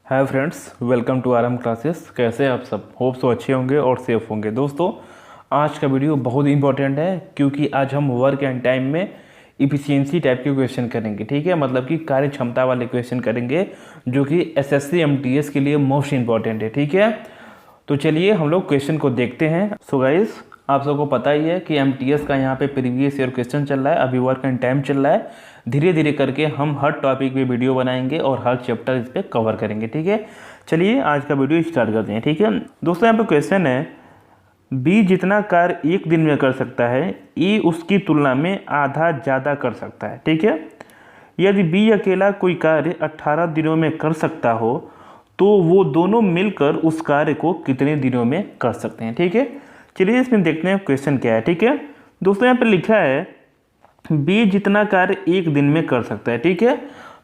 Hi friends, welcome to RM classes. कैसे हैं आप सब? होप सो अच्छे होंगे और सेफ होंगे। दोस्तों, आज का वीडियो बहुत इंपॉर्टेंट है क्योंकि आज हम वर्क एंड टाइम में इफिशियंसी टाइप के क्वेश्चन करेंगे। ठीक है, मतलब कि कार्य क्षमता वाले क्वेश्चन करेंगे जो कि एसएससी एमटीएस के लिए मोस्ट इंपॉर्टेंट है। ठीक है, तो चलिए हम लोग क्वेश्चन को देखते हैं। सो गाइस, आप सबको पता ही है कि एमटीएस का यहाँ पे प्रीवियस ईयर क्वेश्चन चल रहा है, अभी वर्क एंड टाइम चल रहा है। धीरे धीरे करके हम हर टॉपिक पे वीडियो बनाएंगे और हर चैप्टर इस पर कवर करेंगे। ठीक है, चलिए आज का वीडियो स्टार्ट करते हैं। ठीक है दोस्तों, यहाँ पे क्वेश्चन है, बी जितना कार्य एक दिन में कर सकता है, ए उसकी तुलना में आधा ज़्यादा कर सकता है। ठीक है, यदि बी अकेला कोई कार्य 18 दिनों में कर सकता हो तो वो दोनों मिलकर उस कार्य को कितने दिनों में कर सकते हैं। ठीक है, चलिए इसमें देखते हैं क्वेश्चन क्या है। ठीक है दोस्तों, यहाँ पे लिखा है बी जितना कार्य एक दिन में कर सकता है। ठीक है,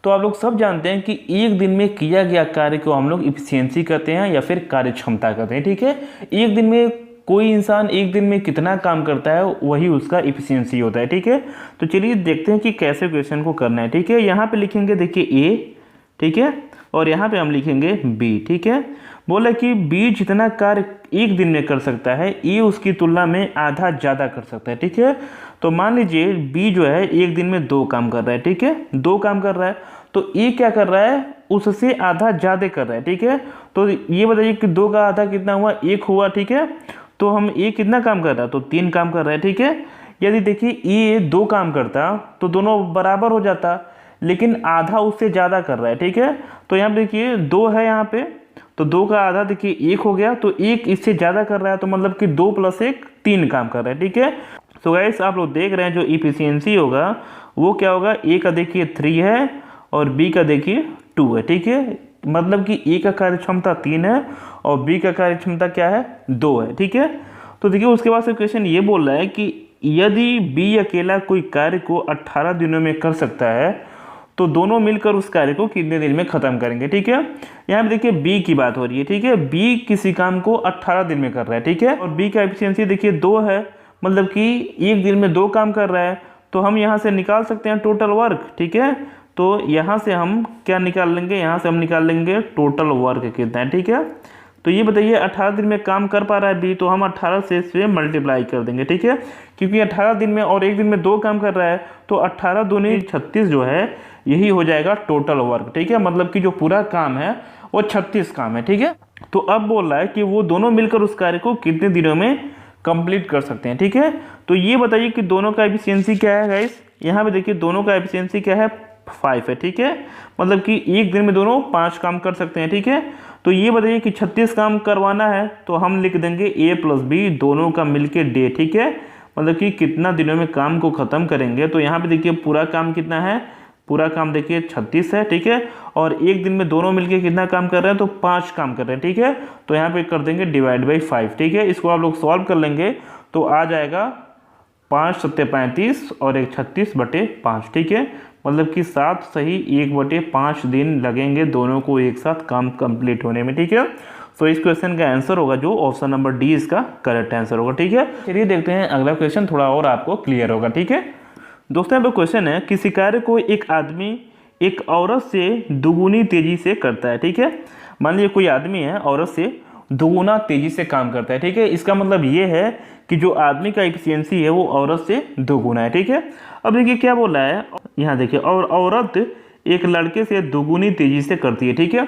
तो आप लोग सब जानते हैं कि एक दिन में किया गया कार्य को हम लोग इफिशियंसी कहते हैं या फिर कार्य क्षमता कहते हैं। ठीक है, एक दिन में कोई इंसान एक दिन में कितना काम करता है वही उसका इफिशियंसी होता है। ठीक है, तो चलिए देखते हैं कि कैसे क्वेश्चन को करना है। ठीक है, यहाँ पे लिखेंगे देखिए ए, ठीक है, और यहाँ पे हम लिखेंगे बी। ठीक है, बोला कि बी जितना कार्य एक दिन में कर सकता है, ए उसकी तुलना में आधा ज़्यादा कर सकता है। ठीक है, तो मान लीजिए बी जो है एक दिन में 2 काम कर रहा है। ठीक है, 2 काम कर रहा है, तो ए क्या कर रहा है, उससे आधा ज़्यादा कर रहा है। ठीक है, तो ये बताइए कि 2 का आधा कितना हुआ, 1 हुआ। ठीक है, तो हम ए कितना काम कर रहा है, तो 3 काम कर रहा है। ठीक है, यदि देखिए ए 2 काम करता तो दोनों बराबर हो जाता, लेकिन आधा उससे ज़्यादा कर रहा है। ठीक है, तो यहाँ पे देखिए 2 है यहाँ पे, तो 2 का आधा देखिए 1 हो गया, तो 1 इससे ज़्यादा कर रहा है, तो मतलब कि 2 + 1 3 काम कर रहा है। ठीक है, तो गाइस आप लोग देख रहे हैं जो इफिशियंसी होगा वो क्या होगा, ए का देखिए 3 है और बी का देखिए 2 है। ठीक है, मतलब कि ए का कार्य क्षमता 3 है और बी का कार्य क्षमता क्या है, 2 है। ठीक है, तो देखिए उसके बाद से क्वेश्चन ये बोल रहा है कि यदि बी अकेला कोई कार्य को 18 दिनों में कर सकता है तो दोनों मिलकर उस कार्य को कितने दिन में खत्म करेंगे। ठीक है, यहाँ पे देखिए बी की बात हो रही है। ठीक है, बी किसी काम को 18 दिन में कर रहा है। ठीक है, और बी का एफिशिएंसी देखिए 2 है, मतलब कि एक दिन में 2 काम कर रहा है, तो हम यहाँ से निकाल सकते हैं टोटल वर्क। ठीक है, तो यहाँ से हम क्या निकाल लेंगे, यहाँ से हम निकाल लेंगे टोटल वर्क कितना है। ठीक है, तो ये बताइए 18 दिन में काम कर पा रहा है बी, तो हम 18 से इससे मल्टीप्लाई कर देंगे। ठीक है, क्योंकि 18 दिन में और एक दिन में 2 काम कर रहा है, तो 18 दूनी 36 जो है यही हो जाएगा टोटल वर्क। ठीक है, मतलब कि जो पूरा काम है वो 36 काम है। ठीक है, तो अब बोल रहा है कि वो दोनों मिलकर उस कार्य को कितने दिनों में कंप्लीट कर सकते हैं। ठीक है, तो ये बताइए कि दोनों का एफिशिएंसी क्या है गाइस। यहाँ पे देखिए दोनों का एफिशिएंसी क्या है, 5 है। ठीक है, मतलब कि एक दिन में दोनों 5 काम कर सकते हैं। ठीक है, तो ये बताइए कि 36 काम करवाना है, तो हम लिख देंगे ए प्लस बी दोनों का मिलके डे। ठीक है, मतलब कि कितना दिनों में काम को ख़त्म करेंगे, तो यहाँ पे देखिए पूरा काम कितना है, पूरा काम देखिए 36 है। ठीक है, और एक दिन में दोनों मिलके कितना काम कर रहे हैं, तो 5 काम कर रहे हैं। ठीक है, तो यहाँ पे कर देंगे डिवाइड बाई 5। ठीक है, इसको आप लोग सॉल्व कर लेंगे तो आ जाएगा 5 सत्ते 35 और 1 36/5। ठीक है, मतलब कि 7 सही 1/5 दिन लगेंगे दोनों को एक साथ काम कंप्लीट होने में। ठीक है, तो इस क्वेश्चन का आंसर होगा जो ऑप्शन नंबर डी इसका करेक्ट आंसर होगा। ठीक है, चलिए देखते हैं अगला क्वेश्चन, थोड़ा और आपको क्लियर होगा। ठीक है दोस्तों, यहाँ पे क्वेश्चन है, किसी कार्य को एक आदमी एक औरत से दुगुनी तेजी से करता है। ठीक है, मान लीजिए कोई आदमी है औरत से दुगुना तेजी से काम करता है। ठीक है, इसका मतलब ये है कि जो आदमी का एफिशिएंसी है वो औरत से दोगुना है। ठीक है, अब देखिए क्या बोल रहा है, यहाँ देखिए, और औरत एक लड़के से दुगुनी तेजी से करती है। ठीक है,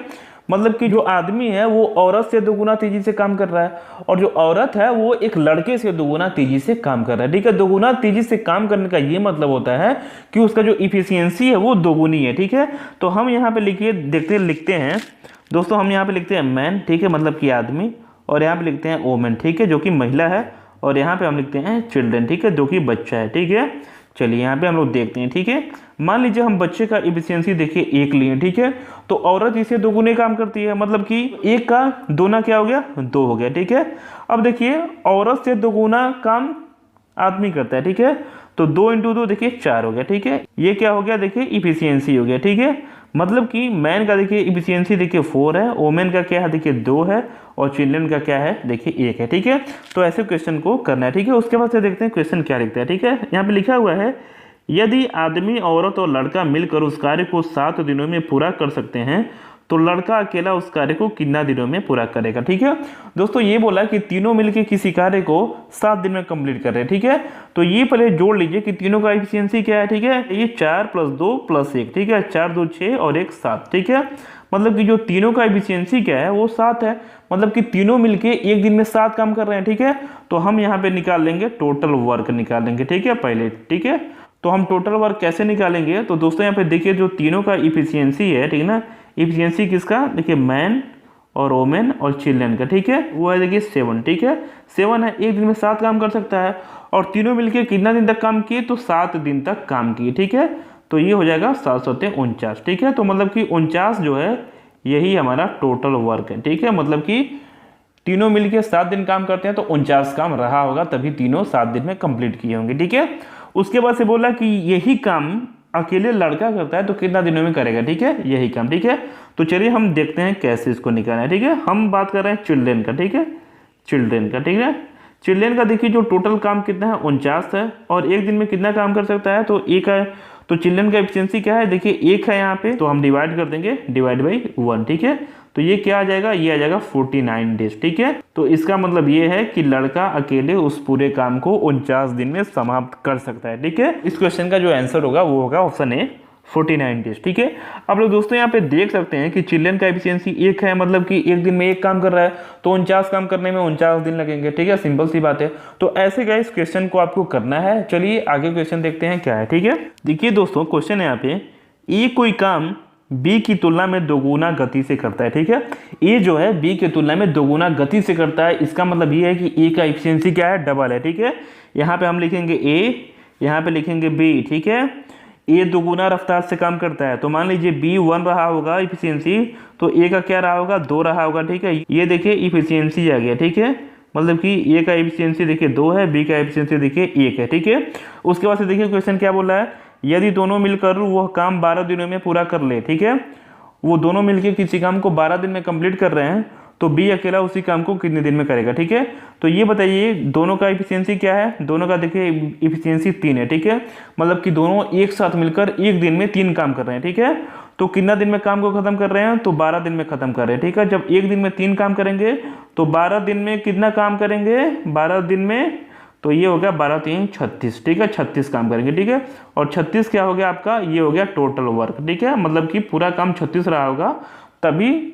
मतलब कि जो आदमी है वो औरत से दोगुना तेजी से काम कर रहा है और जो औरत है वो एक लड़के से दोगुना तेजी से काम कर रहा है। ठीक है, दोगुना तेजी से काम करने का ये मतलब होता है कि उसका जो इफिशियंसी है वो दोगुनी है। ठीक है, तो हम यहाँ पे लिखिए लिखते हैं दोस्तों, हम यहाँ पे लिखते हैं मैन। ठीक है, मतलब कि आदमी, और यहाँ पे लिखते हैं वोमेन। ठीक है, जो कि महिला है, और यहाँ पे हम लिखते हैं चिल्ड्रन। ठीक है, जो कि बच्चा है। ठीक है, चलिए यहाँ पे हम लोग देखते हैं। ठीक है, मान लीजिए हम बच्चे का इफिशियंसी देखिए 1 लिए। ठीक है, तो औरत इसे दोगुने काम करती है, मतलब कि 1 का दोना क्या हो गया, 2 हो गया। ठीक है, अब देखिए औरत से दोगुना काम आदमी करता है। ठीक है, तो 2 × 2 देखिए 4 हो गया। ठीक है, ये क्या हो गया, देखिए इफिशियंसी हो गया। ठीक है, मतलब कि मैन का देखिए इफिशियंसी देखिए 4 है, वोमेन का क्या है देखिए 2 है, और चिल्ड्रन का क्या है देखिए 1 है। ठीक है, तो ऐसे क्वेश्चन को करना है। ठीक है, उसके बाद से देखते हैं क्वेश्चन क्या लिखता है। ठीक है, यहाँ पे लिखा हुआ है, यदि आदमी, औरत और लड़का मिलकर उस कार्य को 7 दिनों में पूरा कर सकते हैं तो लड़का अकेला उस कार्य को कितना दिनों में पूरा करेगा। ठीक है दोस्तों, ये बोला कि तीनों मिलके किसी कार्य को 7 दिन में कंप्लीट कर रहे हैं। ठीक है, तो ये पहले जोड़ लीजिए कि तीनों का एफिशिएंसी क्या है। ठीक है, ये 4 + 2 + 1। ठीक है, 4 2 6 और 1 7। ठीक है, मतलब कि जो तीनों का एफिशिएंसी क्या है वो 7 है, मतलब कि तीनों मिलके एक दिन में 7 काम कर रहे हैं। ठीक है, तो हम यहाँ पे निकाल लेंगे टोटल वर्क निकाल लेंगे। ठीक है, पहले ठीक है, तो हम टोटल वर्क कैसे निकालेंगे, तो दोस्तों यहाँ पे देखिए जो तीनों का इफिशियंसी है, ठीक है ना, इफिशियंसी किसका, देखिए मैन और वोमेन और चिल्ड्रन का। ठीक है, वो है देखिए 7। ठीक है, 7 है, एक दिन में 7 काम कर सकता है, और तीनों मिलके कितना दिन तक काम किए, तो 7 दिन तक काम किए। ठीक है, तो ये हो जाएगा 7 7 49। ठीक है, तो मतलब कि 49 जो है यही हमारा टोटल वर्क है। ठीक है, मतलब कि तीनों मिलके 7 दिन काम करते हैं तो 49 काम रहा होगा, तभी तीनों 7 दिन में कंप्लीट किए होंगे। ठीक है, उसके बाद से बोला कि यही काम अकेले लड़का करता है तो कितना दिनों में करेगा। ठीक है, यही काम। ठीक है, तो चलिए हम देखते हैं कैसे इसको निकालना है। ठीक है, हम बात कर रहे हैं चिल्ड्रेन का। ठीक है, चिल्ड्रेन का। ठीक है, चिल्ड्रेन का देखिए जो टोटल काम कितना है 49 है, और एक दिन में कितना काम कर सकता है, तो 1 है। तो चिल्ड्रन का एफिशिएंसी क्या है, देखिए 1 है यहाँ पे, तो हम डिवाइड कर देंगे, डिवाइड बाई 1। ठीक है, तो ये क्या आ जाएगा, ये आ जाएगा 49 डेज। ठीक है, तो इसका मतलब ये है कि लड़का अकेले उस पूरे काम को 49 दिन में समाप्त कर सकता है। ठीक है, इस क्वेश्चन का जो आंसर होगा वो होगा ऑप्शन ए 49 डेज। ठीक है, आप लोग दोस्तों यहाँ पे देख सकते हैं कि चिल्ड्रन का एफिशिएंसी 1 है, मतलब कि एक दिन में 1 काम कर रहा है, तो 49 काम करने में 49 दिन लगेंगे। ठीक है, सिंपल सी बात है। तो ऐसे गाइस क्वेश्चन को आपको करना है। चलिए आगे क्वेश्चन देखते हैं क्या है। ठीक है, देखिए दोस्तों क्वेश्चन है यहाँ पे, ए कोई काम बी की तुलना में दोगुना गति से करता है। ठीक है, ए जो है बी की तुलना में दोगुना गति से करता है, इसका मतलब ये है कि ए का एफिशिएंसी क्या है, डबल है। ठीक है, यहाँ पे हम लिखेंगे ए, यहाँ पे लिखेंगे बी। ठीक है, ए दोगुना रफ्तार से काम करता है, तो मान लीजिए बी 1 रहा होगा एफिशिएंसी, तो ए का क्या रहा होगा, 2 रहा होगा। ठीक है, ये देखिए एफिशिएंसी आ गया। ठीक है, मतलब कि ए का एफिशिएंसी देखिए 2 है, बी का एफिशिएंसी देखिए 1 है। ठीक है, उसके बाद से देखिए क्वेश्चन क्या बोल रहा है, यदि दोनों मिलकर वह काम 12 दिनों में पूरा कर ले। ठीक है, वो दोनों मिलकर किसी काम को 12 दिन में कंप्लीट कर रहे हैं, तो बी अकेला उसी काम को कितने दिन में करेगा। ठीक है, तो ये बताइए दोनों का एफिशिएंसी क्या है, दोनों का देखिए एफिशिएंसी 3 है। ठीक है, मतलब कि दोनों एक साथ मिलकर एक दिन में 3 काम कर रहे हैं। ठीक है, तो कितना दिन में काम को खत्म कर रहे हैं, तो 12 दिन में खत्म कर रहे हैं। ठीक है, जब एक दिन में 3 काम करेंगे तो 12 दिन में कितना काम करेंगे, 12 दिन में, तो ये हो गया 12 3 36। ठीक है, 36 काम करेंगे। ठीक है, और 36 क्या हो गया आपका, ये हो गया टोटल वर्क। ठीक है, मतलब कि पूरा काम 36 रहा होगा, तभी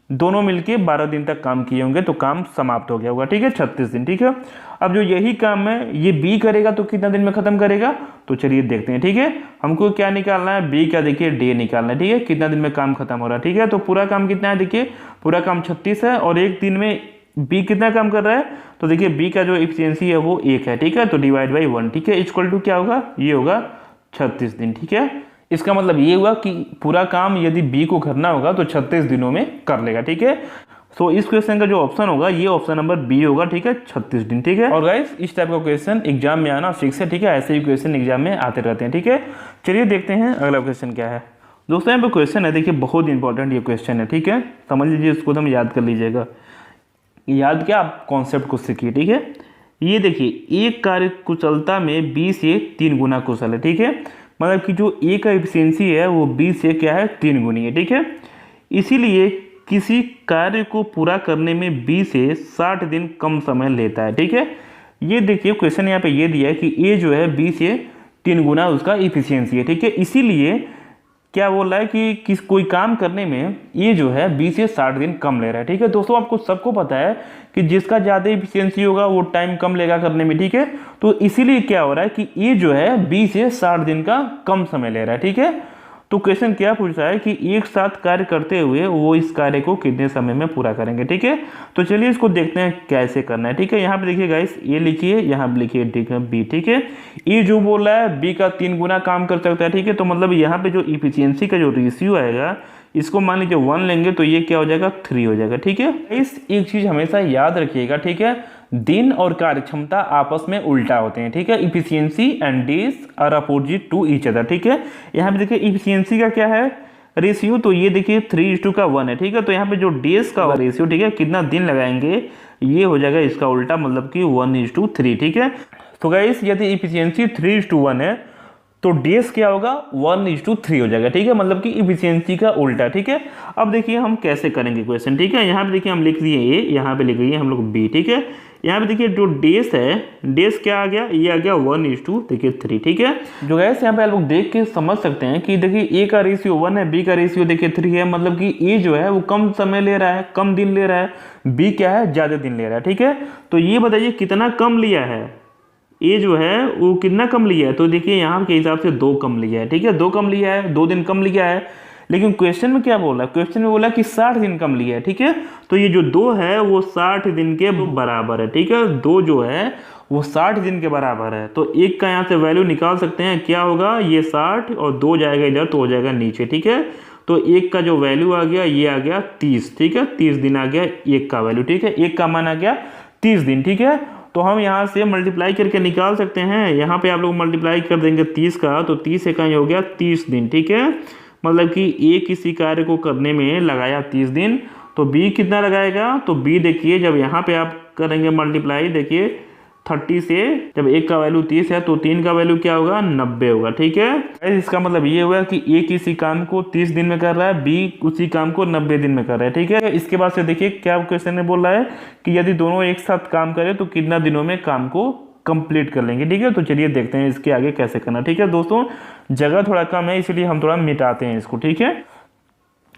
दोनों मिलके 12 दिन तक काम किए होंगे, तो काम समाप्त हो गया होगा। ठीक है, 36 दिन। ठीक है, अब जो यही काम है ये बी करेगा तो कितना दिन में खत्म करेगा, तो चलिए देखते हैं। ठीक है, हमको क्या निकालना है, बी का देखिए डे निकालना है। ठीक है, कितना दिन में काम खत्म हो रहा है। ठीक है, तो पूरा काम कितना है, देखिए पूरा काम 36 है, और एक दिन में बी कितना काम कर रहा है, तो देखिए बी का जो एफिशिएंसी है वो 1 है। ठीक है, तो डिवाइड बाई 1। ठीक है, इक्वल टू क्या होगा, ये होगा 36 दिन। ठीक है, इसका मतलब ये हुआ कि पूरा काम यदि बी को करना होगा तो 36 दिनों में कर लेगा। ठीक है, तो इस क्वेश्चन का जो ऑप्शन होगा ये ऑप्शन नंबर बी होगा। ठीक है, 36 दिन। ठीक है, और गाइस इस टाइप का क्वेश्चन एग्जाम में आना फिक्स है। ठीक है, ऐसे ही क्वेश्चन एग्जाम में आते रहते हैं। ठीक है, चलिए देखते हैं अगला क्वेश्चन क्या है। दोस्तों यहाँ पे क्वेश्चन है, देखिए बहुत इंपॉर्टेंट ये क्वेश्चन है। ठीक है, समझ लीजिए, इसको एकदम याद कर लीजिएगा। याद क्या, आप कॉन्सेप्ट को सीखिए। ठीक है, ये देखिए एक कार्य कुशलता में बी से 3 गुना कुशल है। ठीक है, मतलब कि जो ए का एफिशिएंसी है वो बी से क्या है, 3 गुनी है। ठीक है, इसीलिए किसी कार्य को पूरा करने में बी से 60 दिन कम समय लेता है। ठीक है, ये देखिए क्वेश्चन यहाँ पे ये दिया है कि ए जो है बी से 3 गुना उसका एफिशिएंसी है। ठीक है, इसीलिए क्या बोल रहा है कि कोई काम करने में ये जो है 20 से 60 दिन कम ले रहा है। ठीक है दोस्तों, आपको सबको पता है कि जिसका ज़्यादा एफिशिएंसी होगा वो टाइम कम लेगा करने में। ठीक है, तो इसीलिए क्या हो रहा है कि ये जो है 20 से 60 दिन का कम समय ले रहा है। ठीक है, तो क्वेश्चन क्या पूछ रहा है कि एक साथ कार्य करते हुए वो इस कार्य को कितने समय में पूरा करेंगे। ठीक है, तो चलिए इसको देखते हैं कैसे करना है। ठीक है, यहाँ पे देखिए गाइस, ये लिखिए, यहाँ पे लिखिए ठीक है बी। ठीक है, ये जो बोल रहा है बी का 3 गुना काम कर सकता है। ठीक है, तो मतलब यहाँ पे जो इफिशियंसी का जो रेशियो आएगा, इसको मान लीजिए 1 लेंगे तो ये क्या हो जाएगा, 3 हो जाएगा। ठीक है, इस एक चीज हमेशा याद रखिएगा। ठीक है, दिन और कार्य क्षमता आपस में उल्टा होते हैं। ठीक है, efficiency and days are opposite to each other. ठीक है, यहाँ पे देखिए इफिशियंसी का क्या है रेशियो, तो ये देखिए 3:1 है। ठीक है, तो यहाँ पे जो डेज का रेशियो, ठीक है, कितना दिन लगाएंगे, ये हो जाएगा इसका उल्टा, मतलब कि 1:3। ठीक है, तो गाइस यदि इफिशियंसी 3:1 है तो डेज क्या होगा 1:3 हो जाएगा, ठीक है, मतलब कि इफिशियंसी का उल्टा, ठीक है। अब देखिए हम कैसे करेंगे क्वेश्चन, ठीक है। यहाँ पे देखिए हम लिख दिए ए, यहाँ पे लिख दिए हम लोग बी, ठीक है। यहाँ पे देखिए जो डेज है, डेज क्या आ गया, ये आ गया 1:3, ठीक है। जो गैस यहाँ पे आप लोग देख के समझ सकते हैं कि देखिए ए का रेशियो 1 है, बी का रेशियो देखिए 3 है, मतलब कि ए जो है वो कम समय ले रहा है, कम दिन ले रहा है, बी क्या है ज़्यादा दिन ले रहा है, ठीक है। तो ये बताइए कितना कम लिया है, ए जो है वो कितना कम लिया है, तो देखिए यहाँ के हिसाब से 2 कम लिया है, ठीक है, 2 कम लिया है, 2 दिन कम लिया है। लेकिन क्वेश्चन में क्या बोला, क्वेश्चन में बोला कि 60 दिन कम लिया है, ठीक है। तो ये जो 2 है वो 60 दिन के बराबर है, ठीक है। 2 जो है वो 60 दिन के बराबर है, तो एक का यहाँ से वैल्यू निकाल सकते हैं, क्या होगा, ये 60 और 2 जाएगा इधर तो हो जाएगा नीचे, ठीक है। तो एक का जो वैल्यू आ गया ये आ गया 30, ठीक है, 30 दिन आ गया एक का वैल्यू, ठीक है, एक का मान आ गया 30 दिन, ठीक है। तो हम यहाँ से मल्टीप्लाई करके निकाल सकते हैं, यहाँ पे आप लोग मल्टीप्लाई कर देंगे 30 का, तो 30 इकाई हो गया 30 दिन, ठीक है। मतलब कि ए किसी कार्य को करने में लगाया 30 दिन, तो बी कितना लगाएगा, तो बी देखिए जब यहाँ पे आप करेंगे मल्टीप्लाई, देखिए 30 से जब एक का वैल्यू 30 है तो 3 का वैल्यू क्या होगा 90 होगा, ठीक है। इसका मतलब ये हुआ कि ए किसी काम को 30 दिन में कर रहा है, बी उसी काम को 90 दिन में कर रहा है, ठीक है। इसके बाद से देखिए क्या क्वेश्चन में बोल रहा है कि यदि दोनों एक साथ काम करें तो कितना दिनों में काम को कंप्लीट कर लेंगे, ठीक है। तो चलिए देखते हैं इसके आगे कैसे करना, ठीक है। दोस्तों जगह थोड़ा कम है इसलिए हम थोड़ा मिटाते हैं इसको, ठीक है।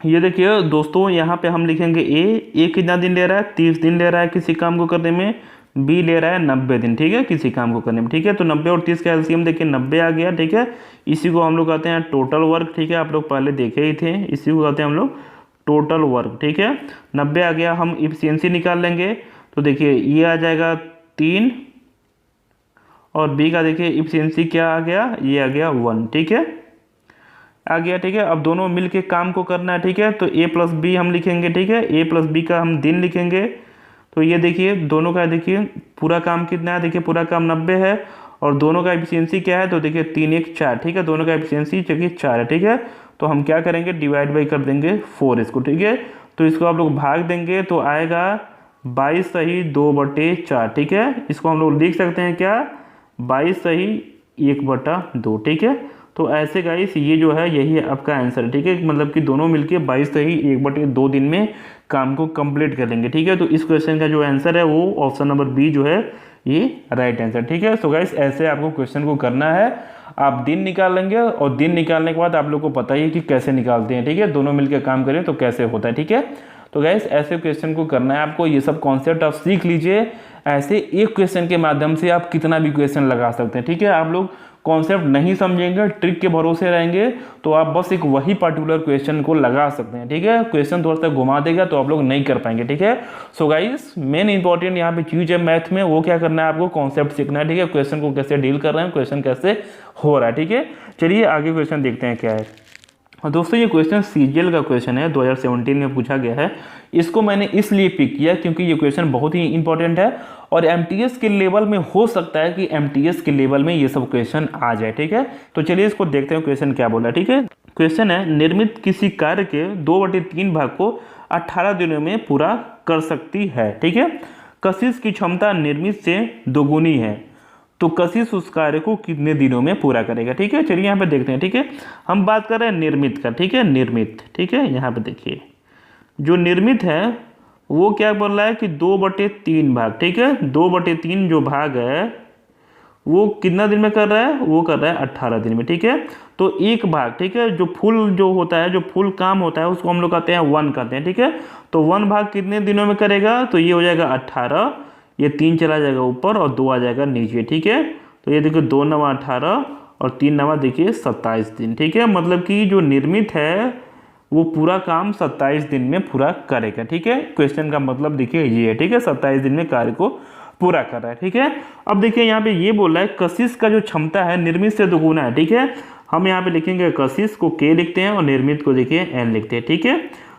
ये देखिए दोस्तों यहाँ पे हम लिखेंगे ए कितना दिन ले रहा है, 30 दिन ले रहा है किसी काम को करने में, बी ले रहा है 90 दिन, ठीक है, किसी काम को करने में, ठीक है। तो 90 और 30 का एलसीएम देखिए 90 आ गया, ठीक है। इसी को हम लोग कहते हैं टोटल वर्क, ठीक है, आप लोग पहले देखे ही थे, इसी को कहते हैं हम लोग टोटल वर्क, ठीक है। 90 आ गया, हम इफिशियंसी निकाल लेंगे, तो देखिए ये आ जाएगा 3 और बी का देखिए इफिशियंसी क्या आ गया, ये आ गया 1, ठीक है, आ गया, ठीक है। अब दोनों मिलके काम को करना है, ठीक है। तो ए प्लस बी हम लिखेंगे, ठीक है, ए प्लस बी का हम दिन लिखेंगे, तो ये देखिए दोनों का देखिए पूरा काम कितना है, देखिए पूरा काम 90 है और दोनों का एफिशिएंसी क्या है, तो देखिए 3 1 4, ठीक है, दोनों का एफिशिएंसी देखिए 4 है, ठीक है। तो हम क्या करेंगे डिवाइड बाई कर देंगे 4 इसको, ठीक है। तो इसको आप लोग भाग देंगे तो आएगा 22 सही 2/4, ठीक है। इसको हम लोग लिख सकते हैं क्या, 22 सही 1/2, ठीक है। तो ऐसे गाइस ये जो है यही आपका आंसर है, ठीक है, मतलब कि दोनों मिलके 22 सही 1/2 दिन में काम को कंप्लीट कर लेंगे, ठीक है। तो इस क्वेश्चन का जो आंसर है वो ऑप्शन नंबर बी जो है ये राइट आंसर, ठीक है। सो गाइस ऐसे आपको क्वेश्चन को करना है, आप दिन निकाल लेंगे और दिन निकालने के बाद आप लोग को पता ही है कि कैसे निकालते हैं, ठीक है, दोनों मिलकर काम करें तो कैसे होता है, ठीक है। तो गाइस ऐसे क्वेश्चन को करना है आपको, ये सब कॉन्सेप्ट आप सीख लीजिए। ऐसे एक क्वेश्चन के माध्यम से आप कितना भी क्वेश्चन लगा सकते हैं, ठीक है। आप लोग कॉन्सेप्ट नहीं समझेंगे, ट्रिक के भरोसे रहेंगे तो आप बस एक वही पर्टिकुलर क्वेश्चन को लगा सकते हैं, ठीक है। क्वेश्चन थोड़ा सा घुमा देगा तो आप लोग नहीं कर पाएंगे, ठीक है। सो गाइस मेन इंपॉर्टेंट यहाँ पे चीज है मैथ में, वो क्या करना है आपको कॉन्सेप्ट सीखना है, ठीक है। क्वेश्चन को कैसे डील कर रहे हैं, क्वेश्चन कैसे हो रहा है, ठीक है। चलिए आगे क्वेश्चन देखते हैं क्या है। दोस्तों ये क्वेश्चन सीजीएल का क्वेश्चन है, 2017 में पूछा गया है। इसको मैंने इसलिए पिक किया क्योंकि ये क्वेश्चन बहुत ही इंपॉर्टेंट है और एमटीएस के लेवल में हो सकता है कि एमटीएस के लेवल में ये सब क्वेश्चन आ जाए, ठीक है। तो चलिए इसको देखते हैं क्वेश्चन क्या बोला, ठीक है। क्वेश्चन है निर्मित किसी कार्य के 2/3 भाग को 18 दिनों में पूरा कर सकती है, ठीक है। कशिश की क्षमता निर्मित से दोगुनी है तो कशिश उस कार्य को कितने दिनों में पूरा करेगा, ठीक है। चलिए यहाँ पे देखते हैं, ठीक है। हम बात कर रहे हैं निर्मित का, ठीक है, निर्मित, ठीक है। यहाँ पे देखिए जो निर्मित है वो क्या बोल रहा है कि 2/3 भाग, ठीक है, 2/3 जो भाग है वो कितना दिन में कर रहा है, वो कर रहा है 18 दिन में, ठीक है। तो एक भाग, ठीक है, जो फुल जो होता है, जो फुल काम होता है उसको हम लोग कहते हैं 1 कहते हैं, ठीक है। तो 1 भाग कितने दिनों में करेगा, तो ये हो जाएगा 18, ये 3 चला जाएगा ऊपर और 2 आ जाएगा नीचे, ठीक है। तो ये देखिए 2 9 18 और 3 9 देखिए 27 दिन, ठीक है। मतलब कि जो निर्मित है वो पूरा काम 27 दिन में पूरा करेगा, ठीक है। क्वेश्चन का मतलब देखिए ये है, ठीक है, 27 दिन में कार्य को पूरा कर रहा है, ठीक है। अब देखिए यहाँ पे ये बोल रहा है कशिश का जो क्षमता है निर्मित से दोगुना है, ठीक है। हम यहाँ पे लिखेंगे कशिश को K लिखते हैं और निर्मित को देखिए N लिखते हैं, ठीक है।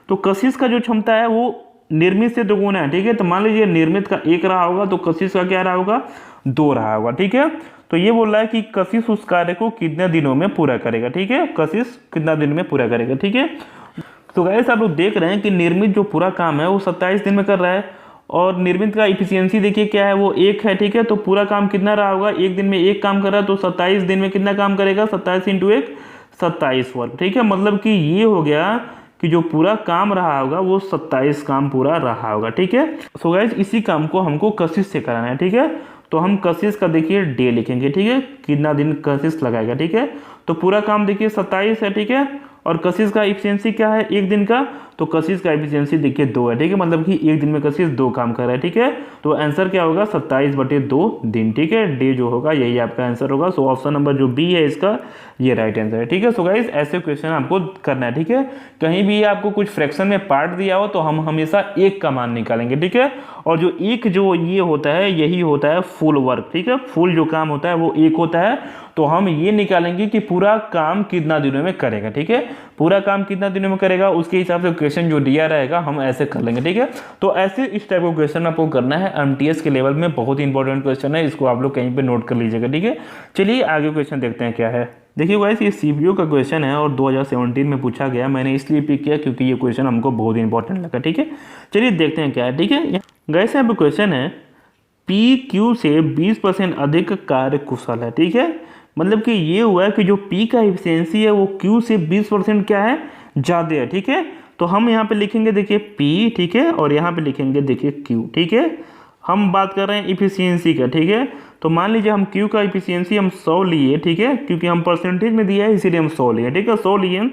तो कशिश का जो क्षमता है वो निर्मित से दोगुना है, ठीक है। तो मान लीजिए निर्मित का 1 रहा होगा तो कशिश का क्या रहा होगा 2 रहा होगा, ठीक है। तो ये बोल रहा है कि कशिश उस कार्य को कितने दिनों में पूरा करेगा, ठीक है, कशिश कितना दिन में पूरा करेगा, ठीक है। तो गाइस आप लोग देख रहे हैं कि निर्मित जो पूरा काम है वो 27 दिन में कर रहा है और निर्मित का इफिशियंसी देखिए क्या है, वो 1 है, ठीक है। तो पूरा काम कितना रहा होगा, एक दिन में 1 काम कर रहा है तो 27 दिन में कितना काम करेगा, 27 × 1 27 वर्ग, ठीक है। मतलब कि ये हो गया कि जो पूरा काम रहा होगा वो 27 काम पूरा रहा होगा, ठीक है। सो गाइस इसी काम को हमको कशिश से कराना है, ठीक है। तो हम कशिश का देखिए डे लिखेंगे, ठीक है, कितना दिन कशिश लगाएगा, ठीक है। तो पूरा काम देखिए 27 है, ठीक है। और कशिश का एफिशिएंसी क्या है एक दिन का, तो कशिश का एफिशिएंसी देखिए 2 है, ठीक है। मतलब कि एक दिन में कशिश 2 काम कर रहा है, ठीक है। तो आंसर क्या होगा, 27/2 दिन, ठीक है। डे जो होगा यही आपका आंसर होगा। सो ऑप्शन नंबर जो बी है इसका ये राइट आंसर है, ठीक है। सो गाइस ऐसे क्वेश्चन आपको करना है, ठीक है। कहीं भी आपको कुछ फ्रैक्शन में पार्ट दिया हो तो हम हमेशा 1 का मान निकालेंगे, ठीक है। और जो 1 जो ये होता है यही होता है फुल वर्क, ठीक है। फुल जो काम होता है वो 1 होता है। तो हम ये निकालेंगे कि पूरा काम कितना दिनों में करेगा, ठीक है। पूरा काम कितना दिनों में करेगा उसके हिसाब से क्वेश्चन जो दिया रहेगा हम ऐसे कर लेंगे, ठीक है। तो ऐसे इस टाइप का क्वेश्चन आपको करना है एमटीएस के लेवल में, बहुत ही इंपॉर्टेंट क्वेश्चन है, इसको आप लोग कहीं पे नोट कर लीजिएगा, ठीक है। चलिए आगे क्वेश्चन देखते हैं क्या है। देखिए गाइस ये सीपीयू का क्वेश्चन है और 2017 में पूछा गया। मैंने इसलिए पिक किया क्योंकि ये क्वेश्चन हमको बहुत इंपॉर्टेंट लगा, ठीक है। चलिए देखते हैं क्या है, ठीक है। गाइस यहाँ पे क्वेश्चन है पी क्यू से 20% अधिक कार्य कुशल है, ठीक है। मतलब कि ये हुआ है कि जो P का एफिशिएंसी है वो Q से 20% क्या है, ज़्यादा है, ठीक है। तो हम यहाँ पे लिखेंगे देखिए P, ठीक है, और यहाँ पे लिखेंगे देखिए Q, ठीक है। हम बात कर रहे हैं इफिशियंसी का, ठीक है। तो मान लीजिए हम Q का इफिशियंसी हम 100 लिए, ठीक है, क्योंकि हम परसेंटेज में दिया है इसीलिए हम 100 लिए, ठीक है, 100 लिए।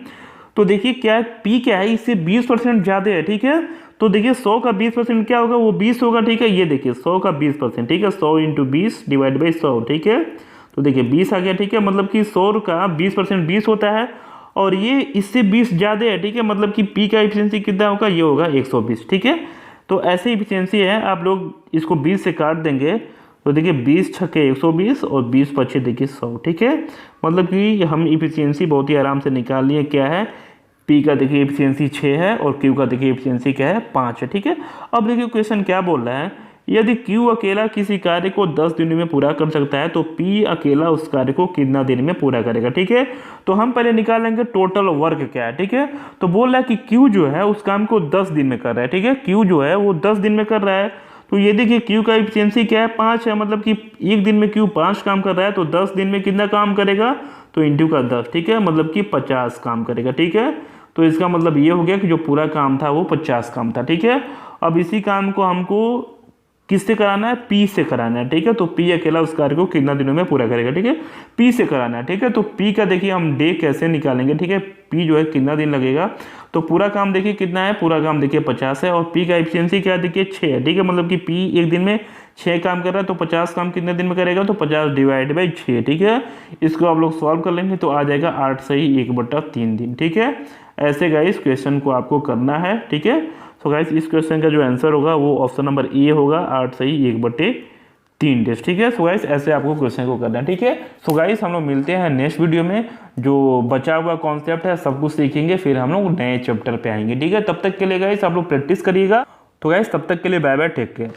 तो देखिए क्या है, P क्या है, इससे 20% ज़्यादा है, ठीक है। तो देखिए 100 का 20% क्या होगा, वो 20 होगा, ठीक है। ये देखिए 100 का 20%, ठीक है, 100 × 20 डिवाइड बाई 100, ठीक है। तो देखिए 20 आ गया, ठीक है। मतलब कि 100 का 20% 20 होता है और ये इससे 20 ज़्यादा है, ठीक है। मतलब कि P का एफिशिएंसी कितना होगा, ये होगा 120, ठीक है। तो ऐसे एफिशिएंसी है, आप लोग इसको 20 से काट देंगे तो देखिए 20 × 120 और 20 × 5 देखिए 100, ठीक है। मतलब कि हम एफिशिएंसी बहुत ही आराम से निकाल लिए, क्या है, P का देखिए एफिशिएंसी 6 है और Q का देखिए एफिशिएंसी क्या है, 5 है, ठीक है। अब देखिए क्वेश्चन क्या बोल रहा है, यदि Q अकेला किसी कार्य को 10 दिनों में पूरा कर सकता है तो P अकेला उस कार्य को कितना दिन में पूरा करेगा, ठीक है। तो हम पहले निकालेंगे टोटल वर्क क्या है, ठीक है। तो बोल रहा है कि Q जो है उस काम को 10 दिन में कर रहा है, ठीक है। Q जो है वो 10 दिन में कर रहा है। तो ये देखिए Q का एफिशिएंसी क्या है, 5 है। मतलब कि एक दिन में Q 5 काम कर रहा है तो 10 दिन में कितना काम करेगा, तो इंटू का 10, ठीक है। मतलब कि 50 काम करेगा, ठीक है। तो इसका मतलब ये हो गया कि जो पूरा काम था वो 50 काम था, ठीक है। अब इसी काम को हमको किससे कराना है, P से कराना है, ठीक है। तो P अकेला उस कार्य को कितना दिनों में पूरा करेगा, ठीक है, P से कराना है, ठीक है। तो P का देखिए हम डे कैसे निकालेंगे, ठीक है। P जो है कितना दिन लगेगा, तो पूरा काम देखिए कितना है, पूरा काम देखिए 50 है और P का एफिशिएंसी क्या देखिए 6 है, ठीक है। मतलब कि P एक दिन में 6 काम कर रहा है तो 50 काम कितने दिन में करेगा, तो 50 डिवाइड बाई 6, ठीक है। इसको आप लोग सॉल्व कर लेंगे तो आ जाएगा 8 सही 1/3 दिन, ठीक है। ऐसे गाइस क्वेश्चन को आपको करना है, ठीक है। तो गाइस इस क्वेश्चन का जो आंसर होगा वो ऑप्शन नंबर ए होगा, 8 सही 1/3 डेज, ठीक है। सो गाइस ऐसे आपको क्वेश्चन को करना है, ठीक है। सो गाइस हम लोग मिलते हैं नेक्स्ट वीडियो में, जो बचा हुआ कॉन्सेप्ट है सब कुछ सीखेंगे, फिर हम लोग नए चैप्टर पे आएंगे, ठीक है। तब तक के लिए गाइस आप लोग प्रैक्टिस करिएगा। तो गाइस तब तक के लिए बाय बाय, टेक केयर।